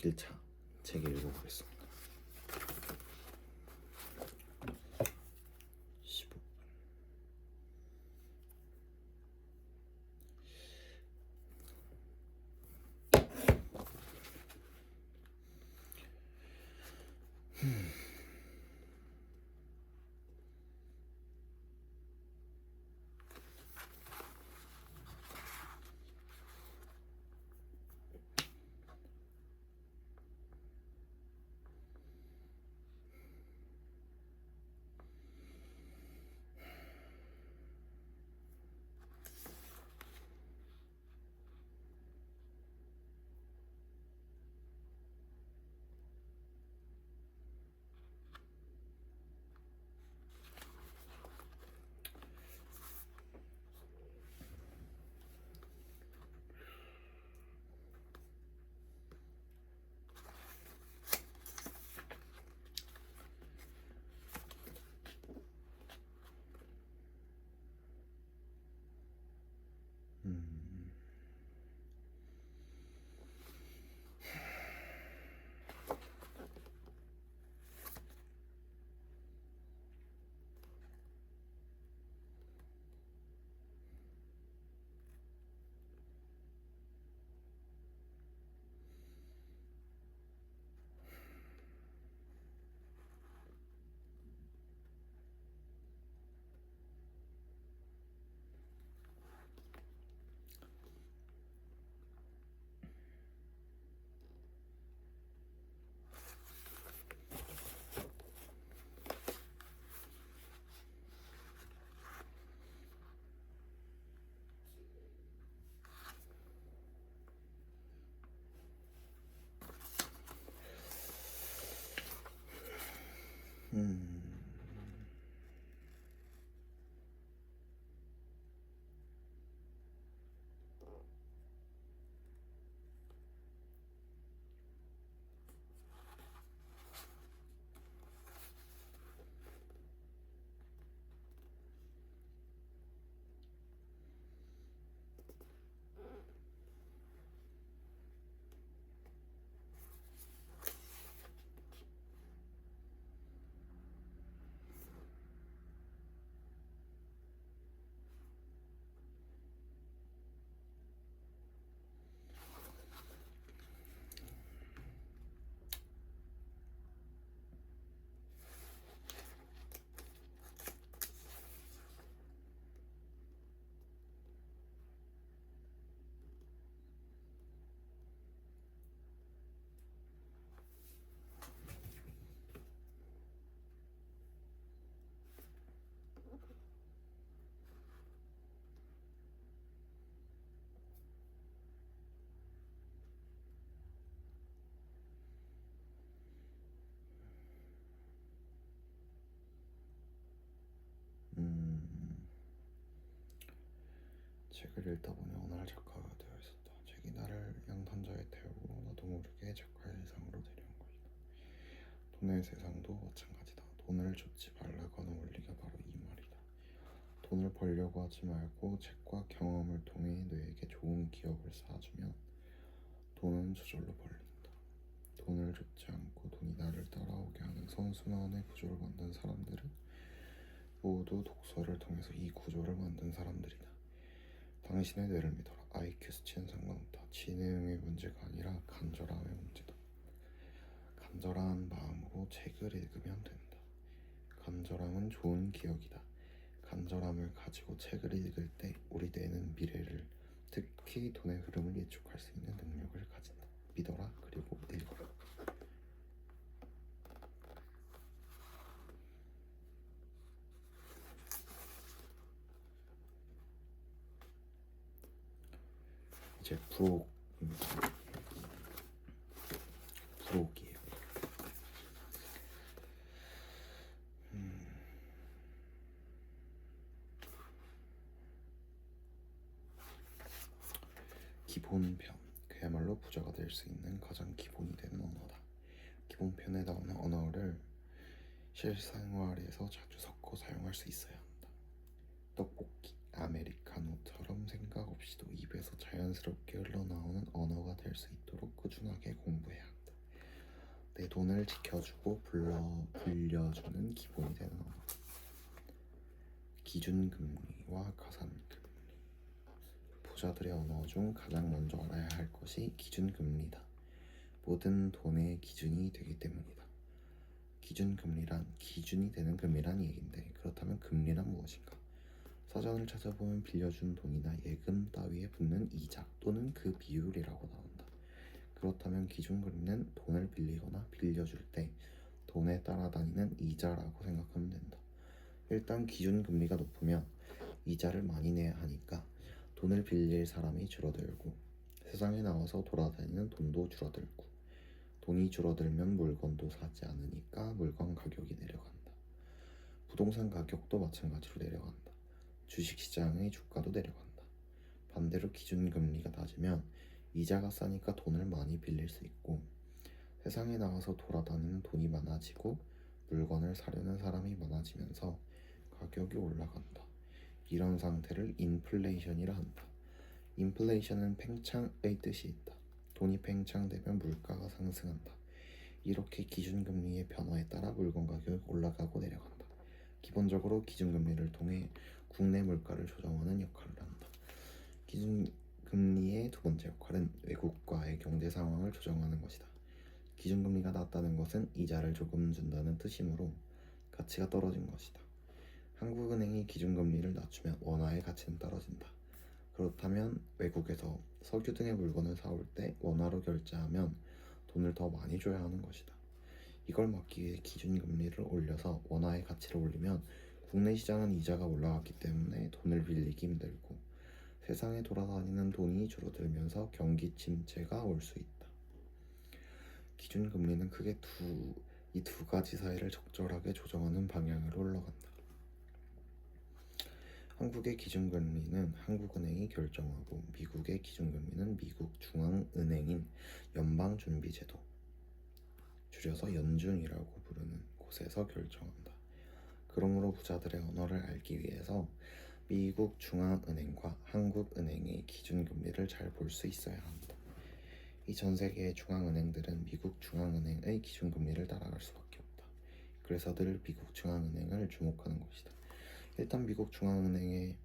길차 책 읽어보겠습니다. 15분. 책을 읽다 보니 어느 날 작가가 되어 있었다. 책이 나를 양탄자에 태우고 나도 모르게 작가의 세상으로 데려온 것이다. 돈의 세상도 마찬가지다. 돈을 줬지 말라고 하는 원리가 바로 이 말이다. 돈을 벌려고 하지 말고 책과 경험을 통해 뇌에게 좋은 기억을 쌓아주면 돈은 저절로 벌린다. 돈을 줬지 않고 돈이 나를 따라오게 하는 선순환의 구조를 만든 사람들은 모두 독서를 통해서 이 구조를 만든 사람들이다. 당신의 뇌를 믿어라. IQ 수치는 상관없다. 지능의 문제가 아니라 간절함의 문제다. 간절한 마음으로 책을 읽으면 된다. 간절함은 좋은 기억이다. 간절함을 가지고 책을 읽을 때 우리 뇌는 미래를, 특히 돈의 흐름을 예측할 수 있는 능력을 가진다. 믿어라. 그리고 읽어라. 이제 부록입니다. 부록이에요. 기본편, 그야말로 부자가 될 수 있는 가장 기본이 되는 언어다. 기본편에 나오는 언어를 실생활에서 자주 섞어 사용할 수 있어야 한다. 떡볶이, 아메리카노처럼 생각 없이도 입에서 자연스럽게 흘러나오는 언어가 될 수 있도록 꾸준하게 공부해야 한다. 돈을 지켜주고 불려주는 기본이 되는 언어. 기준금리와 가산금리. 부자들의 언어 중 가장 먼저 알아야 할 것이 기준금리다. 모든 돈의 기준이 되기 때문이다. 기준금리란 기준이 되는 금리란 얘기인데, 그렇다면 금리란 무엇인가? 사전을 찾아보면 빌려준 돈이나 예금 따위에 붙는 이자 또는 그 비율이라고 나온다. 그렇다면 기준금리는 돈을 빌리거나 빌려줄 때 돈에 따라다니는 이자라고 생각하면 된다. 일단 기준금리가 높으면 이자를 많이 내야 하니까 돈을 빌릴 사람이 줄어들고, 세상에 나와서 돌아다니는 돈도 줄어들고, 돈이 줄어들면 물건도 사지 않으니까 물건 가격이 내려간다. 부동산 가격도 마찬가지로 내려간다. 주식시장의 주가도 내려간다. 반대로 기준금리가 낮으면 이자가 싸니까 돈을 많이 빌릴 수 있고, 세상에 나와서 돌아다니는 돈이 많아지고 물건을 사려는 사람이 많아지면서 가격이 올라간다. 이런 상태를 인플레이션이라 한다. 인플레이션은 팽창의 뜻이 있다. 돈이 팽창되면 물가가 상승한다. 이렇게 기준금리의 변화에 따라 물건 가격이 올라가고 내려간다. 기본적으로 기준금리를 통해 국내 물가를 조정하는 역할을 한다. 기준금리의 두 번째 역할은 외국과의 경제 상황을 조정하는 것이다. 기준금리가 낮다는 것은 이자를 조금 준다는 뜻이므로 가치가 떨어진 것이다. 한국은행이 기준금리를 낮추면 원화의 가치는 떨어진다. 그렇다면 외국에서 석유 등의 물건을 사올 때 원화로 결제하면 돈을 더 많이 줘야 하는 것이다. 이걸 막기 위해 기준금리를 올려서 원화의 가치를 올리면 국내 시장은 이자가 올라갔기 때문에 돈을 빌리기 힘들고, 세상에 돌아다니는 돈이 줄어들면서 경기 침체가 올 수 있다. 기준금리는 크게 이 두 가지 사이를 적절하게 조정하는 방향으로 흘러간다. 한국의 기준금리는 한국은행이 결정하고, 미국의 기준금리는 미국 중앙은행인 연방준비제도, 줄여서 연준이라고 부르는 곳에서 결정한다. 그러므로 부자들의 언어를 알기 위해서 미국 중앙은행과 한국은행의 기준금리를 잘 볼 수 있어야 한다. 이 전 세계의 중앙은행들은 미국 중앙은행의 기준금리를 따라갈 수밖에 없다. 그래서 늘 미국 중앙은행을 주목하는 것이다. 일단 미국 중앙은행의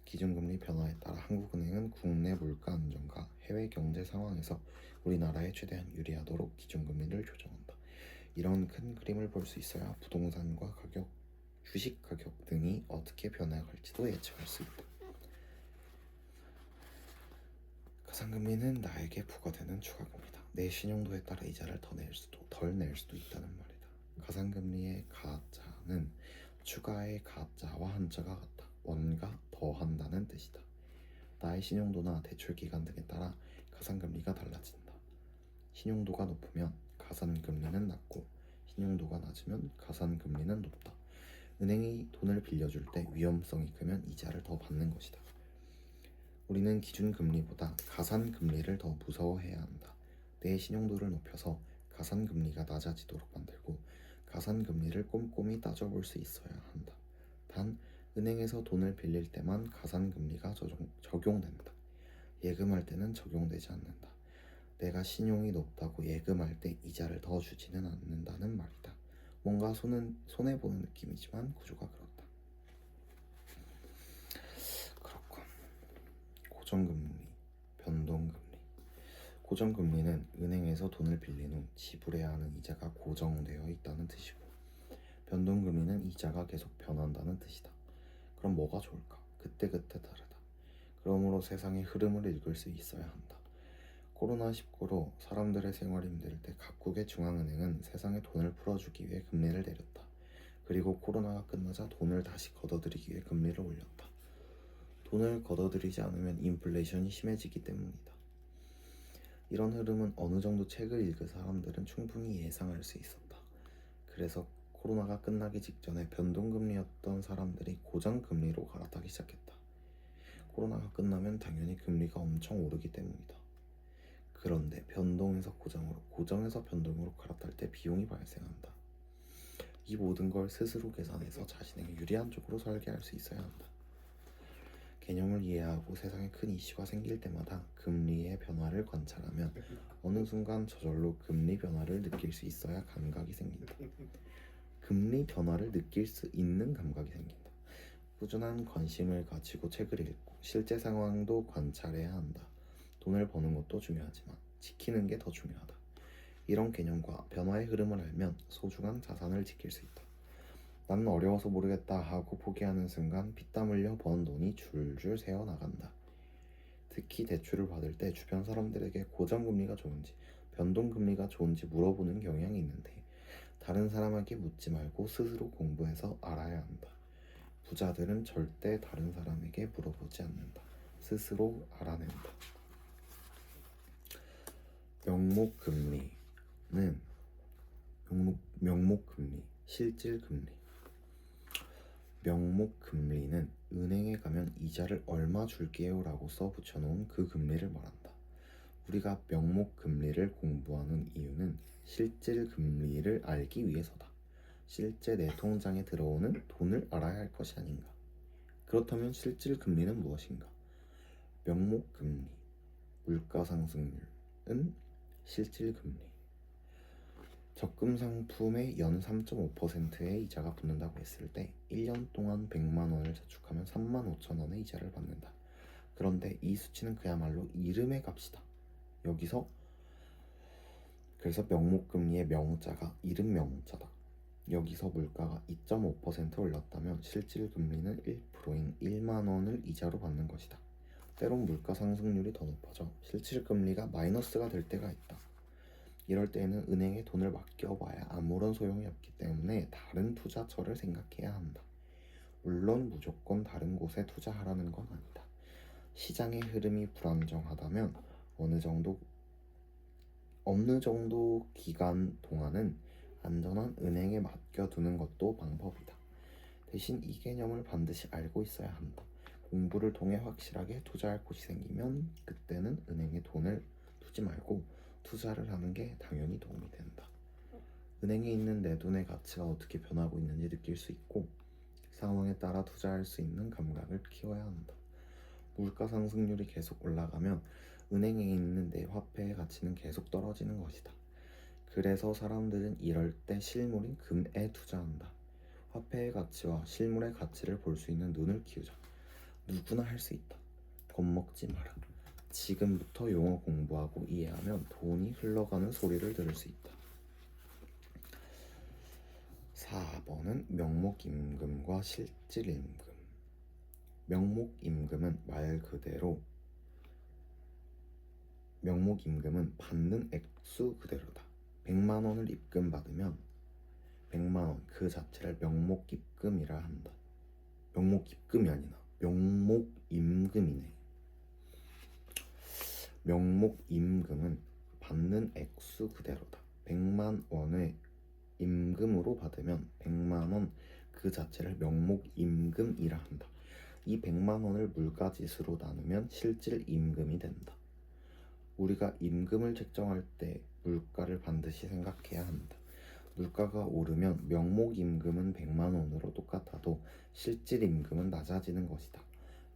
기준금리 변화에 따라 한국은행은 국내 물가 안정과 해외 경제 상황에서 우리나라에 최대한 유리하도록 기준금리를 조정한다. 이런 큰 그림을 볼 수 있어야 부동산과 가격, 주식 가격 등이 어떻게 변해갈지도 예측할 수 있다. 가산금리는 나에게 부과되는 추가금리다. 내 신용도에 따라 이자를 덜 낼 수도 있다는 말이다. 가산금리의 가자는 추가의 가자와 한자가 같다. 원가 더한다는 뜻이다. 나의 신용도나 대출기간 등에 따라 가산금리가 달라진다. 신용도가 높으면 가산금리는 낮고, 신용도가 낮으면 가산금리는 높다. 은행이 돈을 빌려줄 때 위험성이 크면 이자를 더 받는 것이다. 우리는 기준금리보다 가산금리를 더 무서워해야 한다. 내 신용도를 높여서 가산금리가 낮아지도록 만들고, 가산금리를 꼼꼼히 따져볼 수 있어야 한다. 단, 은행에서 돈을 빌릴 때만 가산금리가 적용된다. 예금할 때는 적용되지 않는다. 내가 신용이 높다고 예금할 때 이자를 더 주지는 않는다는 말이다. 뭔가 손해보는 느낌이지만 구조가 그렇다. 그렇군. 고정금리, 변동금리. 고정금리는 은행에서 돈을 빌린 후 지불해야 하는 이자가 고정되어 있다는 뜻이고, 변동금리는 이자가 계속 변한다는 뜻이다. 그럼 뭐가 좋을까? 그때그때 다르다. 그러므로 세상의 흐름을 읽을 수 있어야 한다. 코로나19로 사람들의 생활이 힘들 때 각국의 중앙은행은 세상에 돈을 풀어주기 위해 금리를 내렸다. 그리고 코로나가 끝나자 돈을 다시 걷어들이기 위해 금리를 올렸다. 돈을 걷어들이지 않으면 인플레이션이 심해지기 때문이다. 이런 흐름은 어느 정도 책을 읽은 사람들은 충분히 예상할 수 있었다. 그래서 코로나가 끝나기 직전에 변동금리였던 사람들이 고정금리로 갈아타기 시작했다. 코로나가 끝나면 당연히 금리가 엄청 오르기 때문이다. 그런데 변동에서 고정으로, 고정에서 변동으로 갈아탈 때 비용이 발생한다. 이 모든 걸 스스로 계산해서 자신에게 유리한 쪽으로 설계할 수 있어야 한다. 개념을 이해하고 세상에 큰 이슈가 생길 때마다 금리의 변화를 관찰하면 어느 순간 저절로 금리 변화를 느낄 수 있어야 감각이 생긴다. 금리 변화를 느낄 수 있는 감각이 생긴다. 꾸준한 관심을 가지고 책을 읽고 실제 상황도 관찰해야 한다. 돈을 버는 것도 중요하지만 지키는 게 더 중요하다. 이런 개념과 변화의 흐름을 알면 소중한 자산을 지킬 수 있다. 나는 어려워서 모르겠다 하고 포기하는 순간 피땀 흘려 번 돈이 줄줄 새어나간다. 특히 대출을 받을 때 주변 사람들에게 고정금리가 좋은지 변동금리가 좋은지 물어보는 경향이 있는데 다른 사람에게 묻지 말고 스스로 공부해서 알아야 한다. 부자들은 절대 다른 사람에게 물어보지 않는다. 스스로 알아낸다. 명목금리, 실질금리. 명목금리는 은행에 가면 이자를 얼마 줄게요 라고 써 붙여놓은 그 금리를 말한다. 우리가 명목금리를 공부하는 이유는 실질금리를 알기 위해서다. 실제 내 통장에 들어오는 돈을 알아야 할 것이 아닌가. 그렇다면 실질금리는 무엇인가? 명목금리, 물가상승률은 실질금리. 적금 상품에 연 3.5%의 이자가 붙는다고 했을 때 1년 동안 100만 원을 저축하면 3만 5천 원의 이자를 받는다. 그런데 이 수치는 그야말로 이름의 값이다. 그래서 명목금리의 명자가 이름 명자다. 여기서 물가가 2.5% 올랐다면 실질금리는 1%인 1만 원을 이자로 받는 것이다. 때론 물가 상승률이 더 높아져 실질금리가 마이너스가 될 때가 있다. 이럴 때에는 은행에 돈을 맡겨봐야 아무런 소용이 없기 때문에 다른 투자처를 생각해야 한다. 물론 무조건 다른 곳에 투자하라는 건 아니다. 시장의 흐름이 불안정하다면 어느 정도 기간 동안은 안전한 은행에 맡겨두는 것도 방법이다. 대신 이 개념을 반드시 알고 있어야 한다. 공부를 통해 확실하게 투자할 곳이 생기면 그때는 은행에 돈을 두지 말고 투자를 하는 게 당연히 도움이 된다. 은행에 있는 내 돈의 가치가 어떻게 변하고 있는지 느낄 수 있고 상황에 따라 투자할 수 있는 감각을 키워야 한다. 물가 상승률이 계속 올라가면 은행에 있는 내 화폐의 가치는 계속 떨어지는 것이다. 그래서 사람들은 이럴 때 실물인 금에 투자한다. 화폐의 가치와 실물의 가치를 볼 수 있는 눈을 키우자. 누구나 할 수 있다. 겁먹지 마라. 지금부터 용어 공부하고 이해하면 돈이 흘러가는 소리를 들을 수 있다. 4번은 명목임금과 실질임금. 명목임금은 말 그대로 명목임금은 받는 액수 그대로다. 100만 원을 입금받으면 100만 원 그 자체를 명목입금이라 한다. 명목입금이 아니라 명목임금이네. 명목임금은 받는 액수 그대로다. 100만 원을 임금으로 받으면 100만 원 그 자체를 명목임금이라 한다. 이 100만 원을 물가지수로 나누면 실질임금이 된다. 우리가 임금을 책정할 때 물가를 반드시 생각해야 한다. 물가가 오르면 명목임금은 100만 원으로 똑같아도 실질임금은 낮아지는 것이다.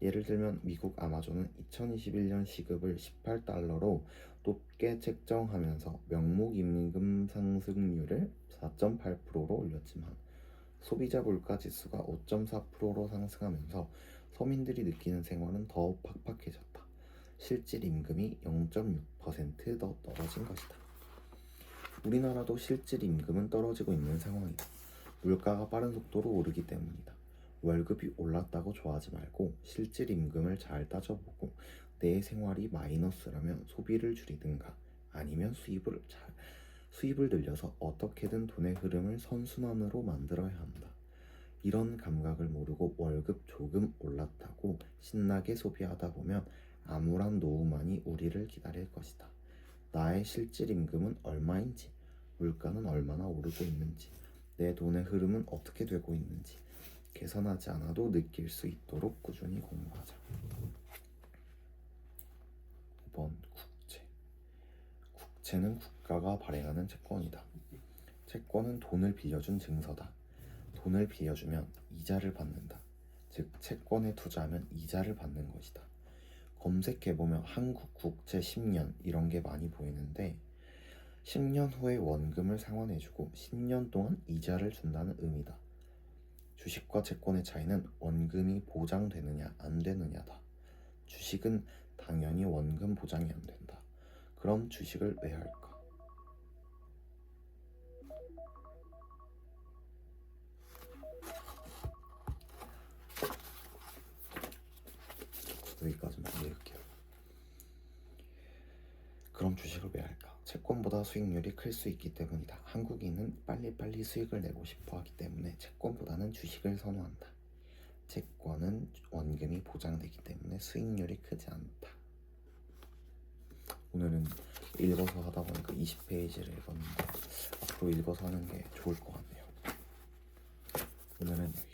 예를 들면 미국 아마존은 2021년 시급을 18달러로 높게 책정하면서 명목임금 상승률을 4.8%로 올렸지만 소비자 물가지수가 5.4%로 상승하면서 서민들이 느끼는 생활은 더 팍팍해졌다. 실질임금이 0.6% 더 떨어진 것이다. 우리나라도 실질임금은 떨어지고 있는 상황이다. 물가가 빠른 속도로 오르기 때문이다. 월급이 올랐다고 좋아하지 말고 실질임금을 잘 따져보고 내 생활이 마이너스라면 소비를 줄이든가 아니면 수입을 늘려서 어떻게든 돈의 흐름을 선순환으로 만들어야 한다. 이런 감각을 모르고 월급 조금 올랐다고 신나게 소비하다 보면 암울한 노후만이 우리를 기다릴 것이다. 나의 실질임금은 얼마인지, 물가는 얼마나 오르고 있는지, 내 돈의 흐름은 어떻게 되고 있는지 계산하지 않아도 느낄 수 있도록 꾸준히 공부하자. 5번 국채. 국채는 국가가 발행하는 채권이다. 채권은 돈을 빌려준 증서다. 돈을 빌려주면 이자를 받는다. 즉 채권에 투자하면 이자를 받는 것이다. 검색해보면 한국 국채 10년 이런 게 많이 보이는데 10년 후에 원금을 상환해주고 10년 동안 이자를 준다는 의미다. 주식과 채권의 차이는 원금이 보장되느냐 안 되느냐다. 주식은 당연히 원금 보장이 안 된다. 그럼 주식을 왜 할까? 여기까지만 읽을게요. 그럼 주식을 왜 할까? 채권보다 수익률이 클 수 있기 때문이다. 한국인은 빨리빨리 수익을 내고 싶어 하기 때문에 채권보다는 주식을 선호한다. 채권은 원금이 보장되기 때문에 수익률이 크지 않다. 오늘은 읽어서 하다 보니까 20페이지를 읽었는데 앞으로 읽어서 하는 게 좋을 것 같네요. 오늘은 여기